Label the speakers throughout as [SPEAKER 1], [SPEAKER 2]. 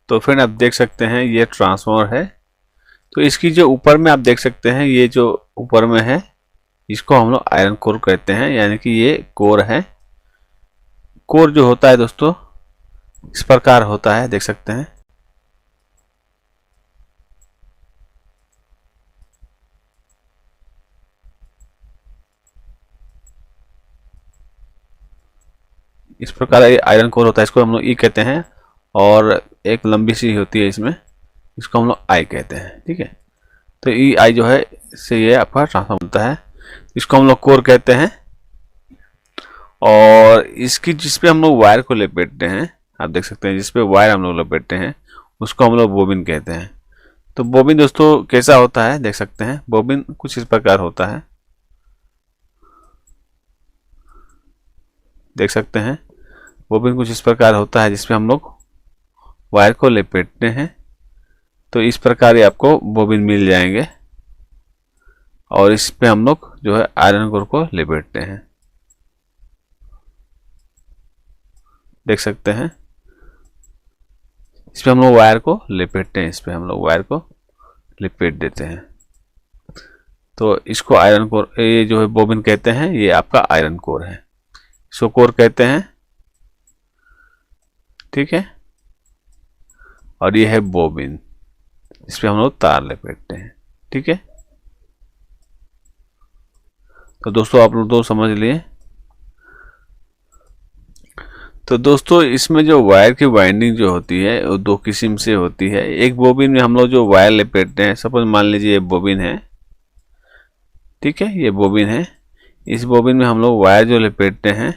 [SPEAKER 1] तो फ्रेंड आप देख सकते हैं ये ट्रांसफार्मर है। तो इसकी जो ऊपर में आप देख सकते हैं, ये जो ऊपर में है इसको हम लोग आयरन कोर कहते हैं, यानी कि ये कोर है। कोर जो होता है दोस्तों इस प्रकार होता है, देख सकते हैं। इस प्रकार ये आयरन कोर होता है, इसको हम लोग ई कहते हैं। और एक लंबी सी होती है इसमें, इसको हम लोग आई कहते हैं, ठीक है। तो ई आई जो है इससे ये आपका ट्रांसफार्मर बनता है, इसको हम लोग कोर कहते हैं। और इसकी जिसपे हम लोग वायर को लपेटते हैं, आप देख सकते हैं जिसपे वायर हम लोग लपेटते हैं उसको हम लोग बोबिन कहते हैं। तो बोबिन दोस्तों कैसा होता है देख सकते हैं, बोबिन कुछ इस प्रकार होता है, देख सकते हैं। बोबिन कुछ इस प्रकार होता है जिसपे हम लोग वायर को लपेटते हैं। तो इस प्रकार ये आपको बोबिन मिल जाएंगे और इस पे हम लोग जो है आयरन कोर को लपेटते हैं, देख सकते हैं। इस पे हम लोग वायर को लपेटते हैं, इस पे हम लोग वायर को लपेट देते हैं। तो इसको आयरन कोर, ये जो है बोबिन कहते हैं, ये आपका आयरन कोर है, इसको कोर कहते हैं, ठीक है। और ये है बोबिन, इस पे हम लोग तार लपेटते हैं, ठीक है। तो दोस्तों आप लोग तो समझ लिए। तो दोस्तों इसमें जो वायर की वाइंडिंग जो होती है वो दो किस्म से होती है। एक बोबिन में हम लोग जो वायर लपेटते हैं, सपोज मान लीजिए ये बोबिन है, ठीक है, ये बोबिन है। इस बोबिन में हम लोग वायर जो लपेटते हैं,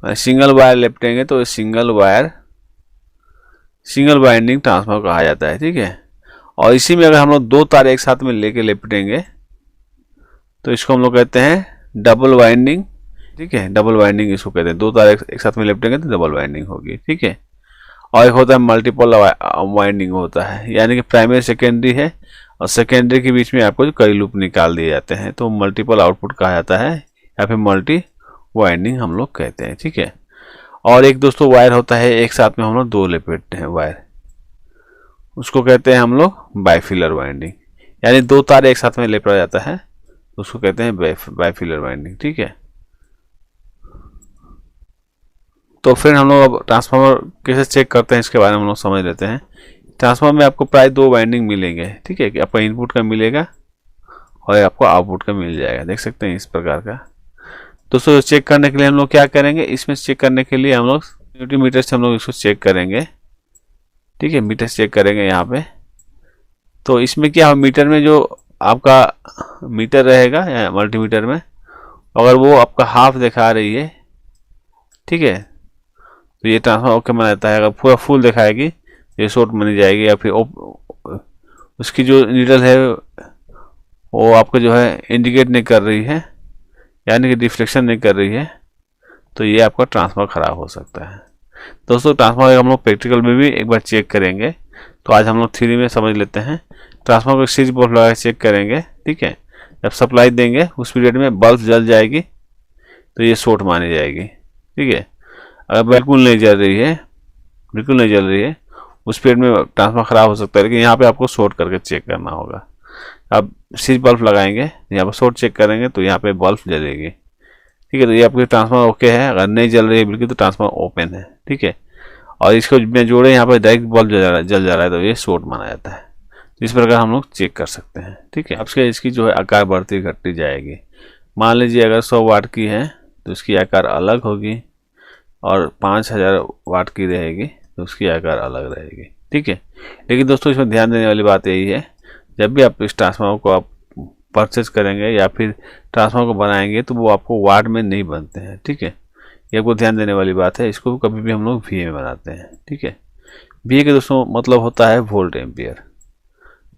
[SPEAKER 1] सिंगल वायर लपेटेंगे तो सिंगल वाइंडिंग ट्रांसफार्मर कहा जाता है, ठीक है। और इसी में अगर हम लोग दो तार एक साथ में लेके लपेटेंगे तो इसको हम लोग कहते हैं डबल वाइंडिंग, ठीक है। डबल वाइंडिंग इसको कहते हैं, दो तार एक साथ में लपेटेंगे तो डबल वाइंडिंग होगी, ठीक है। और एक होता है मल्टीपल वाइंडिंग होता है, यानी कि प्राइमरी सेकेंडरी है और सेकेंडरी के बीच में आपको कई लूप निकाल दिए जाते हैं, तो मल्टीपल आउटपुट कहा जाता है या फिर मल्टी वाइंडिंग हम लोग कहते हैं, ठीक है। और एक दोस्तों वायर होता है एक साथ में हम लोग दो लपेटते हैं वायर, उसको कहते हैं हम लोग बाइफिलर वाइंडिंग, यानी दो तार एक साथ में लपेटा जाता है, उसको कहते हैं बाइफिलर वाइंडिंग, ठीक है। तो फिर हम लोग अब ट्रांसफार्मर कैसे चेक करते हैं इसके बारे में हम लोग समझ लेते हैं। ट्रांसफार्मर में आपको प्राय दो वाइंडिंग मिलेंगे, ठीक है, कि आपका इनपुट का मिलेगा और आपको आउटपुट का मिल जाएगा, देख सकते हैं इस प्रकार का। दोस्तों चेक करने के लिए हम लोग क्या करेंगे, इसमें चेक करने के लिए हम लोग यूनिटी मीटर से हम लोग इसको चेक करेंगे, ठीक है, मीटर चेक करेंगे यहाँ पे। तो इसमें क्या है, मीटर में जो आपका मीटर रहेगा या मल्टीमीटर में अगर वो आपका हाफ दिखा रही है, ठीक है, तो ये ट्रांसफार्मर ओके माना जाता है। अगर पूरा फुल दिखाएगी ये शॉर्ट मानी जाएगी, या फिर उसकी जो नीडल है वो आपको जो है इंडिकेट नहीं कर रही है, यानी कि रिफ्लेक्शन नहीं कर रही है, तो ये आपका ट्रांसफार्मर खराब हो सकता है। दोस्तों ट्रांसफार्मर हम लोग प्रैक्टिकल में भी एक बार चेक करेंगे, तो आज हम लोग थ्योरी में समझ लेते हैं। ट्रांसफार्मर को स्विच बोर्ड लगा चेक करेंगे, ठीक है। जब सप्लाई देंगे उस पीरियड में बल्ब जल जाएगी तो ये शॉर्ट मानी जाएगी, ठीक है। अगर बिल्कुल नहीं जल रही है उस पीरियड में ट्रांसफार्मर खराब हो सकता है, लेकिन यहाँ पे आपको शॉर्ट करके चेक करना होगा। अब स्विच बल्ब लगाएंगे, यहाँ पर शॉर्ट चेक करेंगे तो यहाँ पे बल्ब जलेगी, ठीक है। तो ये आपकी ट्रांसफार्मर ओके है। अगर नहीं जल रही है बिल्कुल तो ट्रांसफार्मर ओपन है, ठीक है। और इसको में जोड़े यहाँ पर डायरेक्ट बल्ब जल जा रहा है तो ये शॉर्ट माना जाता है। तो इस प्रकार हम लोग चेक कर सकते हैं, ठीक है। अब इसकी जो है आकार बढ़ती घटती जाएगी। मान लीजिए अगर 100 वाट की है तो इसकी आकार अलग होगी, और 5000 वाट की रहेगी तो उसकी आकार अलग रहेगी, ठीक है। लेकिन दोस्तों इसमें ध्यान देने वाली बात यही है, जब भी आप इस ट्रांसफार्मर को आप परचेज करेंगे या फिर ट्रांसफार्मर को बनाएंगे तो वो आपको वाट में नहीं बनते हैं, ठीक है। ये आपको ध्यान देने वाली बात है। इसको कभी भी हम लोग VA में बनाते हैं, ठीक है। VA के दोस्तों मतलब होता है volt ampere.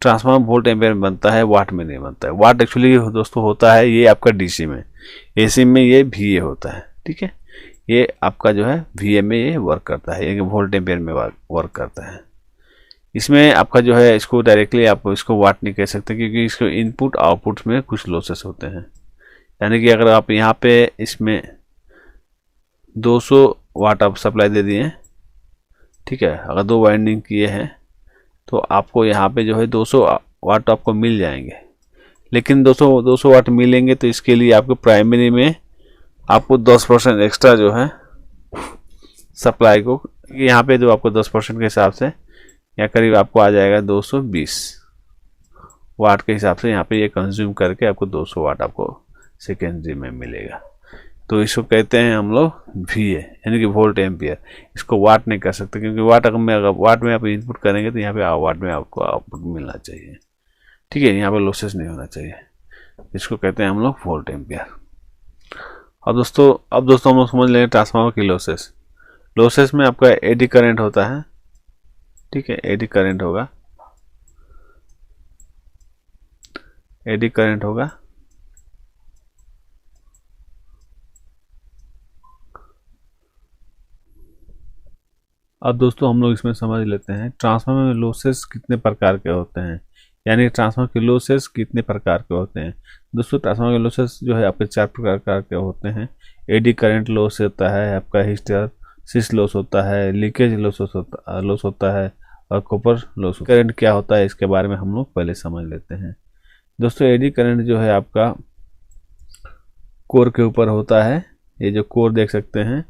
[SPEAKER 1] Transformer volt ampere में बनता है, वाट में नहीं बनता है। वाट एक्चुअली दोस्तों होता है ये आपका DC में, AC में ये VA होता है, ठीक है। ये आपका जो है VA में ये वर्क करता है, ये वोल्ट एम्पियर में वर्क करता है। इसमें आपका जो है इसको डायरेक्टली आप इसको वाट नहीं कह सकते, क्योंकि इसको इनपुट आउटपुट में कुछ लॉसेस होते हैं। यानी कि अगर आप यहाँ पे इसमें 200 वाट आप सप्लाई दे दिए ठीक है। अगर 2 वाइंडिंग किए हैं तो आपको यहाँ पे जो है 200 वाट आपको मिल जाएंगे। लेकिन 200 वाट मिलेंगे तो इसके लिए आपको प्राइमरी में आपको 10% एक्स्ट्रा जो है सप्लाई को, यहाँ पे जो आपको 10% के हिसाब से या करीब आपको आ जाएगा 220 वाट के हिसाब से, यहाँ पे ये कंज्यूम करके आपको 200 वाट आपको सेकेंडरी में मिलेगा। तो इसको कहते हैं हम लोग VA यानी कि वोल्ट एम्पियर। इसको वाट नहीं कर सकते क्योंकि वाट अगर वाट में आप इनपुट करेंगे तो यहाँ पे वाट में आपको आउटपुट मिलना चाहिए, ठीक है। यहाँ पे लॉसेस नहीं होना चाहिए। इसको कहते हैं हम लोग वोल्ट एम्पियर। अब दोस्तों हम लोग समझ लेंगे ट्रांसफार्मर की लॉसेस। लॉसेस में आपका एडी करंट होता है, ठीक है। एडी करंट होगा, एडी करंट होगा। अब दोस्तों हम लोग इसमें समझ लेते हैं ट्रांसफार्मर में लॉसेस कितने प्रकार के होते हैं, यानी ट्रांसफार्मर के लॉसेस कितने प्रकार के होते हैं। दोस्तों ट्रांसफार्मर के लॉसेस जो है आपके 4 प्रकार के होते हैं। एडी करंट लॉस होता है, आपका हिस्टैरिसीस लॉस होता है, लीकेज लॉस होता है और कॉपर लॉस। करंट क्या होता है इसके बारे में हम लोग पहले समझ लेते हैं। दोस्तों एडी करंट जो है आपका कोर के ऊपर होता है। ये जो कोर देख सकते हैं,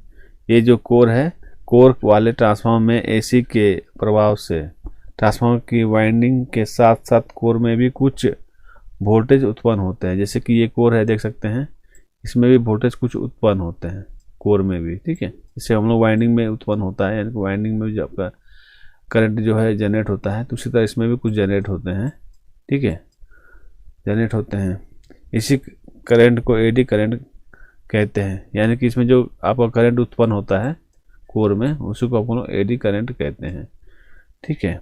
[SPEAKER 1] ये जो कोर है, कोर वाले ट्रांसफार्मर में एसी के प्रभाव से ट्रांसफार्मर की वाइंडिंग के साथ साथ कोर में भी कुछ वोल्टेज उत्पन्न होते हैं। जैसे कि ये कोर है, देख सकते हैं, इसमें भी वोल्टेज कुछ उत्पन्न होते हैं कोर में भी, ठीक है। इससे हम लोग वाइंडिंग में उत्पन्न होता है, यानी कि वाइंडिंग में भी आपका करंट जो है जनरेट होता है, तो उसी तरह इसमें भी कुछ जनरेट होते हैं, ठीक है, जनरेट होते हैं। इसी करंट को एडी करंट कहते हैं, यानी कि इसमें जो आपका करंट उत्पन्न होता है कोर में, उसी को अपन एडी करंट कहते हैं, ठीक है।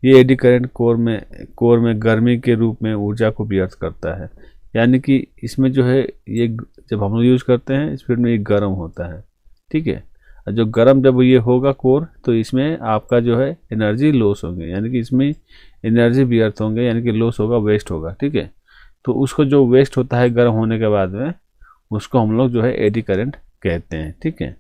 [SPEAKER 1] ये एडी करंट कोर में गर्मी के रूप में ऊर्जा को व्यर्थ करता है, यानी कि इसमें जो है ये जब हम लोग यूज करते हैं स्पीड में ये गर्म होता है, ठीक है। जो गर्म जब ये होगा कोर, तो इसमें आपका जो है एनर्जी लॉस होंगे, यानी कि इसमें एनर्जी व्यर्थ होंगे, यानी कि लॉस होगा, वेस्ट होगा, ठीक है। तो उसको जो वेस्ट होता है गर्म होने के बाद में, उसको हम लोग जो है एडी करंट कहते हैं, ठीक है।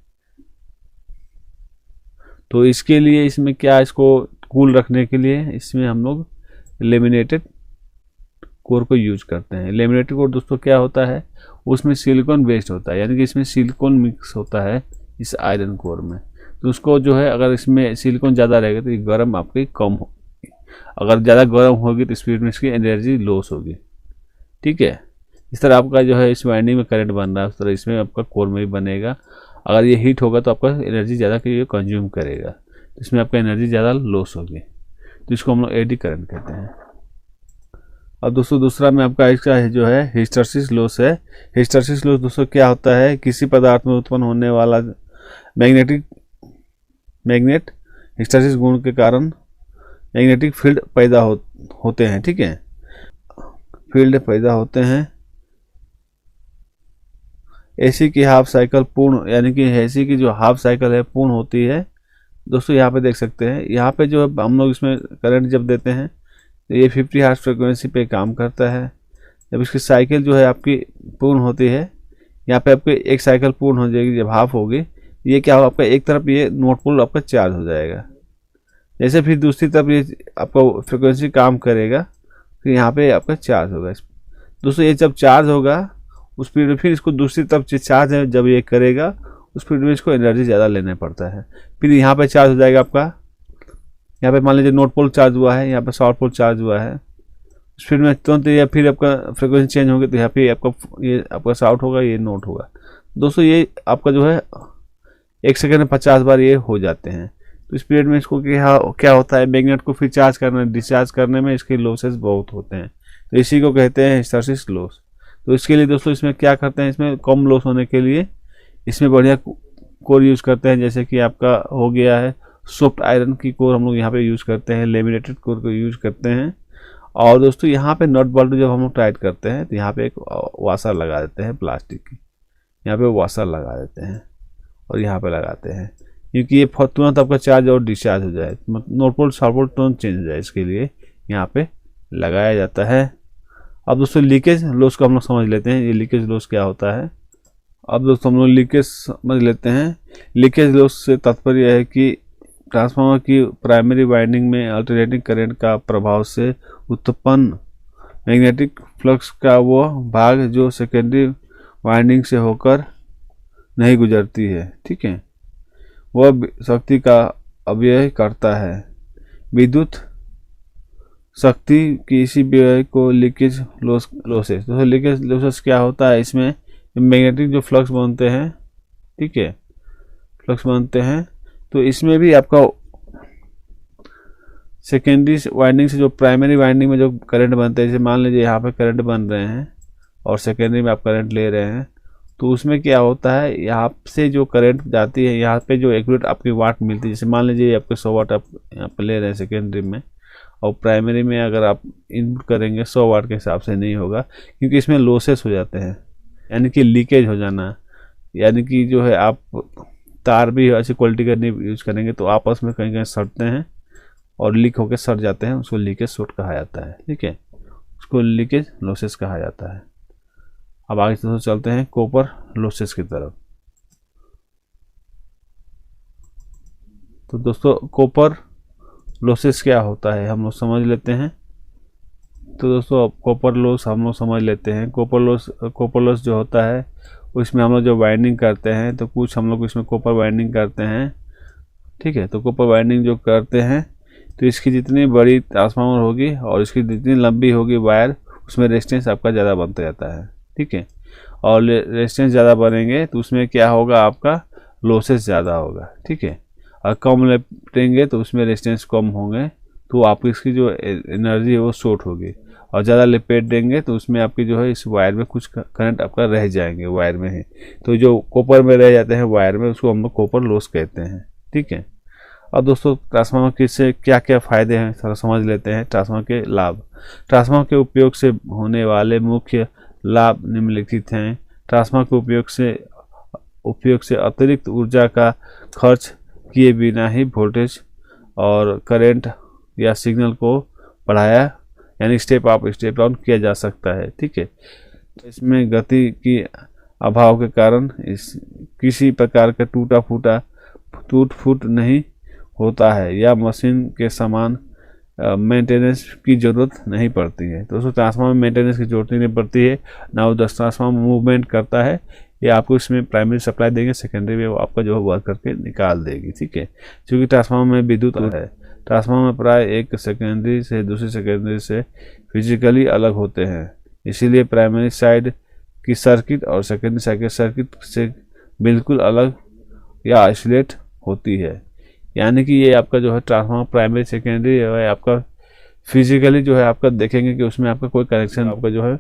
[SPEAKER 1] तो इसके लिए इसमें क्या, इसको कूल रखने के लिए इसमें हम लोग लेमिनेटेड कोर को यूज करते हैं। लेमिनेटेड कोर दोस्तों क्या होता है, उसमें सिलिकॉन बेस्ड होता है, यानी कि इसमें सिलिकॉन मिक्स होता है इस आयरन कोर में। तो उसको जो है अगर इसमें सिलिकॉन ज़्यादा रहेगा तो ये गर्म आपकी कम होगी, अगर ज़्यादा गर्म होगी तो स्पीड में इसकी एनर्जी लॉस होगी, ठीक है। इस तरह आपका जो है इस वाइंडिंग में करंट बन रहा है, उस तरह इसमें आपका कोर में भी बनेगा। अगर ये हीट होगा तो आपका एनर्जी ज़्यादा कंज्यूम करेगा, तो इसमें आपका एनर्जी ज़्यादा लॉस होगी, तो इसको हम लोग एडी करंट कहते हैं। अब दोस्तों दूसरा में आपका इसका जो है हिस्टैरिसीस लॉस है। हिस्टैरिसीस लॉस दोस्तों क्या होता है, किसी पदार्थ में उत्पन्न होने वाला मैग्नेट हिस्टैरिसीस गुण के कारण मैग्नेटिक फील्ड पैदा होते हैं, ठीक है, फील्ड पैदा होते हैं। एसी की हाफ साइकिल पूर्ण, यानी कि एसी की जो हाफ साइकिल है पूर्ण होती है। दोस्तों यहाँ पे देख सकते हैं, यहाँ पे जो हम लोग इसमें करंट जब देते हैं तो ये 50 हर्ट्ज फ्रिक्वेंसी पे काम करता है। जब इसकी साइकिल जो है आपकी पूर्ण होती है, यहाँ पे आपकी एक साइकिल पूर्ण हो जाएगी, जब हाफ होगी, ये क्या होगा, आपका एक तरफ ये नोट पोल आपका चार्ज हो जाएगा, जैसे फिर दूसरी तरफ ये आपका फ्रिक्वेंसी काम करेगा, फिर यहाँ पे आपका चार्ज होगा। दोस्तों ये जब चार्ज होगा उस पीरियड में फिर इसको दूसरी तरफ चार्ज है जब ये करेगा, उस पीरियड में इसको एनर्जी ज़्यादा लेना पड़ता है। फिर यहाँ पे चार्ज हो जाएगा आपका, यहाँ पे मान लीजिए नोट पोल चार्ज हुआ है, यहाँ पे साउथ पोल चार्ज हुआ है, उस पीरियड में तुरंत या फिर आपका फ्रिक्वेंसी चेंज होगी, तो यहाँ पे आपका साउथ होगा, ये नोट होगा। दोस्तों ये आपका जो है 1 सेकंड में 50 बार ये हो जाते हैं। तो इस पीरियड में इसको क्या होता है, मैग्नेट को फिर चार्ज करने डिस्चार्ज करने में इसके लॉसेस बहुत होते हैं, तो इसी को कहते हैं हिस्टैरिसीस लॉस। तो इसके लिए दोस्तों इसमें क्या करते हैं, इसमें कम लॉस होने के लिए इसमें बढ़िया कोर यूज़ करते हैं। जैसे कि आपका हो गया है सॉफ्ट आयरन की कोर हम लोग यहाँ पे यूज़ करते हैं, लेमिनेटेड कोर को यूज़ करते हैं। और दोस्तों यहाँ पे नट बोल्ट जब हम लोग टाइट करते हैं तो यहाँ पे एक वाशर लगा देते हैं प्लास्टिक की, यहाँ पे वाशर लगा देते हैं और यहाँ पे लगाते हैं, क्योंकि ये तुरंत आपका चार्ज और डिस्चार्ज हो जाए, नोट बोल्ट साउथ बोल्ट तुरंत चेंज हो जाए, इसके लिए यहाँ पे लगाया जाता है। अब दोस्तों लीकेज लॉस को हम लोग समझ लेते हैं, ये लीकेज लॉस क्या होता है। अब दोस्तों हम लोग लीकेज समझ लेते हैं। लीकेज लॉस से तात्पर्य है कि ट्रांसफार्मर की प्राइमरी वाइंडिंग में अल्टरनेटिंग करंट का प्रभाव से उत्पन्न मैग्नेटिक फ्लक्स का वो भाग जो सेकेंडरी वाइंडिंग से होकर नहीं गुजरती है, ठीक है, वह शक्ति का अपव्यय करता है। विद्युत शक्ति की इसी व्यय को लीकेज लॉसेस। तो लीकेज लॉसेस क्या होता है, इसमें मैग्नेटिक जो फ्लक्स बनते हैं, ठीक है, फ्लक्स बनते हैं, तो इसमें भी आपका सेकेंडरी वाइंडिंग से जो प्राइमरी वाइंडिंग में जो करंट बनते हैं, जैसे मान लीजिए यहाँ पे करंट बन रहे हैं और सेकेंडरी में आप करंट ले रहे हैं, तो उसमें क्या होता है, यहाँ से जो करंट जाती है, यहाँ पे जो एक्यूरेट आपकी वाट मिलती है, जैसे मान लीजिए आपके 100 वाट आप यहाँ पे ले रहे हैं सेकेंडरी में, और प्राइमरी में अगर आप इनपुट करेंगे 100 वाट के हिसाब से नहीं होगा, क्योंकि इसमें लॉसेस हो जाते हैं, यानी कि लीकेज हो जाना, यानी कि जो है आप तार भी अच्छी क्वालिटी का नहीं यूज करेंगे तो आपस में कहीं कहीं सड़ते हैं और लीक होकर सड़ जाते हैं, उसको लीकेज शॉर्ट कहा जाता है, ठीक है, उसको लीकेज लॉसेस कहा जाता है। अब आगे दोस्तों चलते हैं कॉपर लॉसेस की तरफ। तो दोस्तों कॉपर लॉसेस क्या होता है हम लोग समझ लेते हैं। तो दोस्तों कॉपर लॉस हम लोग समझ लेते हैं। कॉपर लॉस जो होता है उसमें हम लोग जो वाइंडिंग करते हैं, तो कुछ हम लोग इसमें कॉपर वाइंडिंग करते हैं, ठीक है, तो कॉपर वाइंडिंग जो करते हैं तो इसकी जितनी बड़ी ट्रांसफार्मर होगी और इसकी जितनी लंबी होगी वायर, उसमें रेजिस्टेंस आपका ज़्यादा बनता जाता है, ठीक है, और रेजिस्टेंस ज़्यादा बनेंगे तो उसमें क्या होगा, आपका लॉसेस ज़्यादा होगा, ठीक है, और कम लेटेंगे तो उसमें रेजिस्टेंस कम होंगे, तो आपकी इसकी जो एनर्जी है वो शॉर्ट होगी, और ज़्यादा लपेट देंगे तो उसमें आपकी जो है इस वायर में कुछ करंट आपका रह जाएंगे वायर में ही, तो जो कॉपर में रह जाते हैं वायर में उसको हम लोग कॉपर लॉस कहते हैं, ठीक है। अब दोस्तों ट्रांसफार्मर के से क्या क्या फ़ायदे हैं थोड़ा समझ लेते हैं। ट्रांसफार्मर के लाभ। ट्रांसफार्मर के उपयोग से होने वाले मुख्य लाभ निम्नलिखित हैं। ट्रांसफार्मर के उपयोग से अतिरिक्त ऊर्जा का खर्च किए बिना ही वोल्टेज और करंट या सिग्नल को बढ़ाया, यानी स्टेप अप स्टेप डाउन किया जा सकता है, ठीक है। तो इसमें गति की अभाव के कारण किसी प्रकार का टूट फूट नहीं होता है या मशीन के समान मेंटेनेंस की ज़रूरत नहीं पड़ती है। तो उसको ट्रांसफार्मर में मेंटेनेंस की जरूरत नहीं पड़ती है, ना वो ट्रांसफार्मर मूवमेंट करता है, या आपको इसमें प्राइमरी सप्लाई देंगे, सेकेंडरी में वो आपका जो है वर्क करके निकाल देगी, ठीक है। क्योंकि ट्रांसफार्मर में विद्युत है, ट्रांसफार्मर में प्राय एक सेकेंडरी से दूसरी सेकेंडरी से फिजिकली अलग होते हैं, इसीलिए प्राइमरी साइड की सर्किट और सेकेंडरी साइड के सर्किट से बिल्कुल अलग या आइसोलेट होती है। यानी कि ये आपका जो है ट्रांसफार्मर प्राइमरी सेकेंडरी है आपका फिजिकली जो है आपका देखेंगे कि उसमें आपका कोई कनेक्शन आपका जो है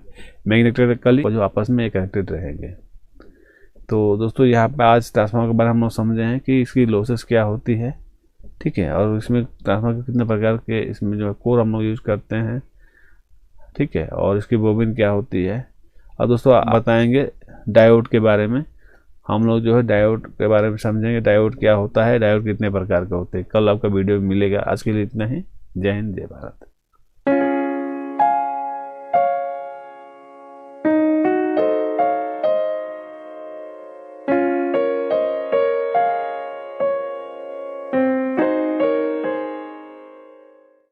[SPEAKER 1] मैग्नेटिकली जो आपस में कनेक्टेड रहेंगे। तो दोस्तों यहाँ पे आज ट्रांसफार्मर के बारे में हम लोग समझे हैं कि इसकी लॉसेस क्या होती है, ठीक है, और इसमें ट्रांसफार्मर के कितने प्रकार के इसमें जो है कोर हम लोग यूज करते हैं, ठीक है, और इसकी बोबिन क्या होती है। और दोस्तों आप बताएंगे डायोड के बारे में, हम लोग जो है डायोड के बारे में समझेंगे, डायोड क्या होता है, डायोड कितने प्रकार के होते हैं। कल आपका वीडियो मिलेगा। आज के लिए इतना ही। जय हिंद, जय भारत।